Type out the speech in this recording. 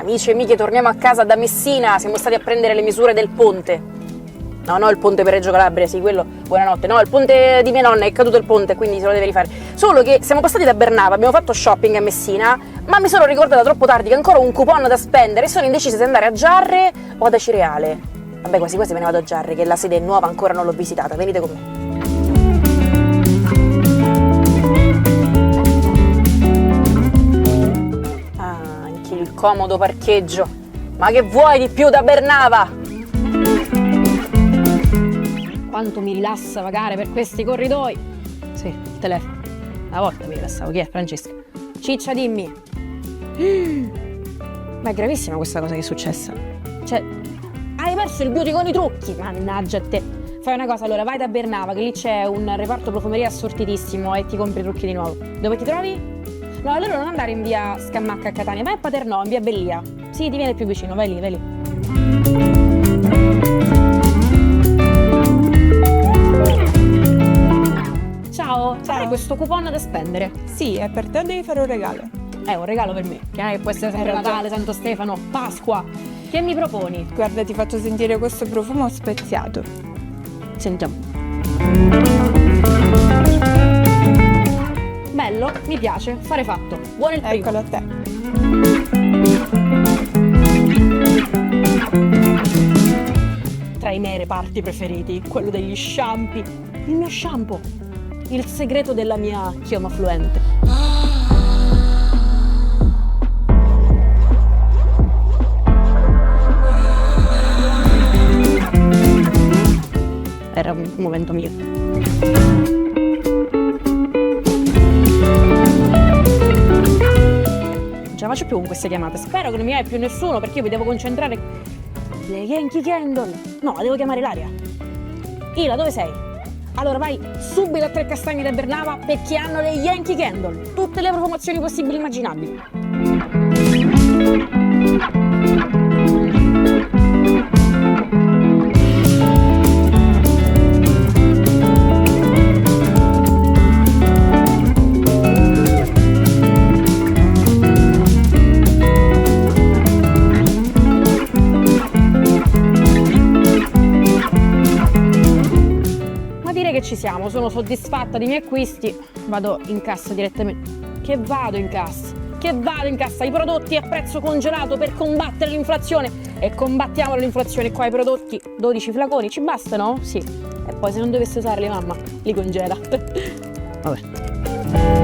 Amici e amiche, torniamo a casa da Messina, siamo stati a prendere le misure del ponte. No, il ponte per Reggio Calabria, sì, quello, buonanotte. No, il ponte di mia nonna, è caduto il ponte, quindi se lo deve rifare. Solo che siamo passati da Bernava, abbiamo fatto shopping a Messina, ma mi sono ricordata troppo tardi che ancora ho un coupon da spendere e sono indecisa se andare a Giarre o ad Acireale. Vabbè, quasi quasi me ne vado a Giarre, che la sede è nuova, ancora non l'ho visitata, venite con me. Il comodo parcheggio. Ma che vuoi di più da Bernava? Quanto mi rilassa vagare per questi corridoi. Sì, il telefono. Una volta mi rilassavo. Chi è? Francesca. Ciccia, dimmi. Ma è gravissima questa cosa che è successa. Cioè, hai perso il beauty con i trucchi. Mannaggia a te. Fai una cosa, allora vai da Bernava, che lì c'è un reparto profumeria assortitissimo e ti compri i trucchi di nuovo. Dove ti trovi? No, allora non andare in via Scammacca a Catania, vai a Paternò, in via Bellia. Sì, ti viene più vicino, vai lì, vai lì. Ciao, hai questo coupon da spendere? Sì, è per te, devi fare un regalo. È un regalo per me, che può essere sempre Natale, Santo Stefano, Pasqua. Che mi proponi? Guarda, ti faccio sentire questo profumo speziato. Sentiamo. Bello, mi piace, fare fatto. Buono il primo. Eccolo a te. Tra i miei reparti preferiti, quello degli shampoo. Il mio shampoo. Il segreto della mia chioma fluente. Era un momento mio. Non ce la faccio più con queste chiamate. Spero che non mi hai più nessuno perché io mi devo concentrare. Le Yankee Candle. No, devo chiamare Ilaria. Ila, dove sei? Allora vai subito a Tre Castagni da Bernava perché hanno le Yankee Candle. Tutte le profumazioni possibili e immaginabili. Che ci siamo, sono soddisfatta dei miei acquisti, vado in cassa direttamente. Che vado in cassa? I prodotti a prezzo congelato per combattere l'inflazione e combattiamo l'inflazione qua, i prodotti 12 flaconi, ci bastano? Sì, e poi se non dovesse usare le mamma li congela. Vabbè.